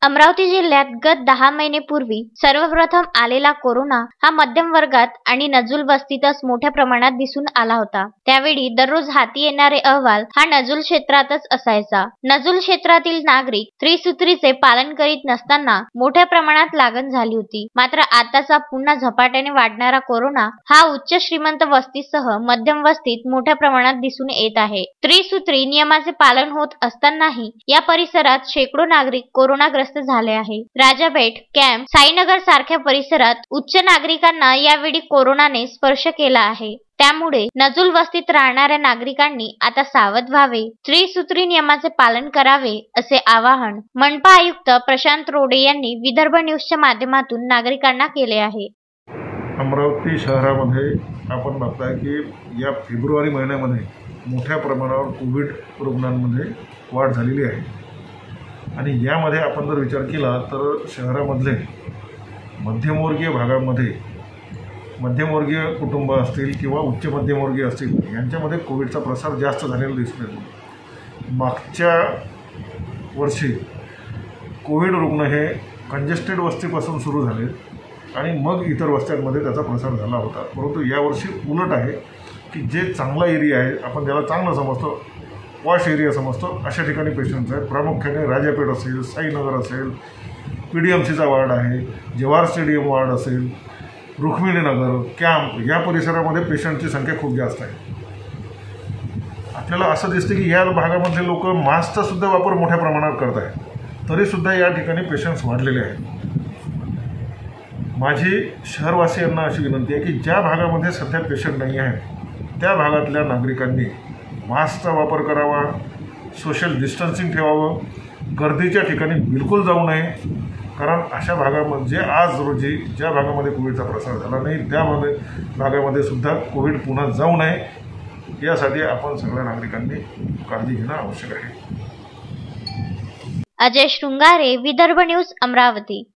अमरावती जिल्ह्यात गत 10 महिनेपूर्वी सर्वप्रथम आलेला कोरोना हा मध्यम वर्गात आणि नजूल वस्तीतच मोठ्या प्रमाणात दिसून आला होता। त्यावेळी दररोज हाती येणारे अहवाल हा नजूल क्षेत्रातच असायचा। नजूल क्षेत्रातील नागरिक त्रिसूत्रीचे पालन करीत नसताना मोठ्या प्रमाणात लागण झाली होती। मात्र आताचा पुन्हा झपाट्याने वाढणारा कोरोना हा उच्च श्रीमंत वस्तीसह मध्यम वस्तीत मोठ्या प्रमाणात दिसून येत आहे। त्रिसूत्री नियमाचे पालन होत असतानाही या परिसरात शेकडो नागरिक कोरोनाग्रस्त झाले आहे। राजापेठ, कॅम्प, साईनगर सारख्या परिसरात उच्च नागरिकांना यावेळी कोरोनाने स्पर्श केला आहे। त्यामुळे नजूल वस्तीत राहणाऱ्या नागरिकांनी आता सावध व्हावे, त्रिसूत्री नियमाचे पालन करावे असे आवाहन मनपा आयुक्त प्रशांत रोडे यांनी विदर्भ न्यूजच्या माध्यमातून नागरिकांना केले आहे। अमरावती शहरामध्ये आपण बघताय की या फेब्रुवारी महिन्यामध्ये मोठ्या प्रमाणावर कोविड रुग्णांमध्ये वाढ झालेली आहे आणि यामध्ये आपण जर विचार केला तर शहरामधले मध्यमवर्गीय भागामध्ये मध्यमवर्गीय कुटुंब असतील किंवा उच्च मध्यमवर्गीय असतील यांच्यामध्ये कोविडचा प्रसार जास्त झालेला दिसून येतो। मागच्या वर्षी कोविड रुग्ण हे कंजेस्टेड वस्तीपासून सुरू झाले आणि मग इतर वस्त्यांमध्ये त्याचा प्रसार झाला होता। परंतु यावर्षी उलट आहे की जे चांगला एरिया आहे, आपण त्याला चांगलं समजतो, वॉश एरिया समजतो, अशा ठिकाणी पेशंट्स आहेत। प्रामुख्याने राजापेठ असेल, साईनगर असेल, PDMCचा वार्ड आहे, जवाहर स्टेडियम वार्ड असेल, रुक्मिणीनगर, कॅम्प या परिसरामध्ये पेशंटची संख्या खूप जास्त आहे। आपल्याला असं दिसतं की या भागामधले लोक मास्कचा सुद्धा वापर मोठ्या प्रमाणात करत आहेत, तरीसुद्धा या ठिकाणी पेशंट्स वाढलेले आहेत। माझी शहरवासियांना अशी विनंती आहे की ज्या भागामध्ये सध्या पेशंट नाही आहेत त्या भागातल्या नागरिकांनी मास्कचा वापर करावा, सोशल डिस्टन्सिंग ठेवावं, गर्दीच्या ठिकाणी बिलकुल जाऊ नये। कारण अशा भागामध्ये आज रोजी ज्या भागामध्ये कोविडचा प्रसार झाला नाही त्या भागामध्ये सुद्धा कोविड पुन्हा जाऊ नये यासाठी आपण सगळ्या नागरिकांनी काळजी घेणं आवश्यक आहे। अजय शृंगारे, विदर्भ न्यूज, अमरावती।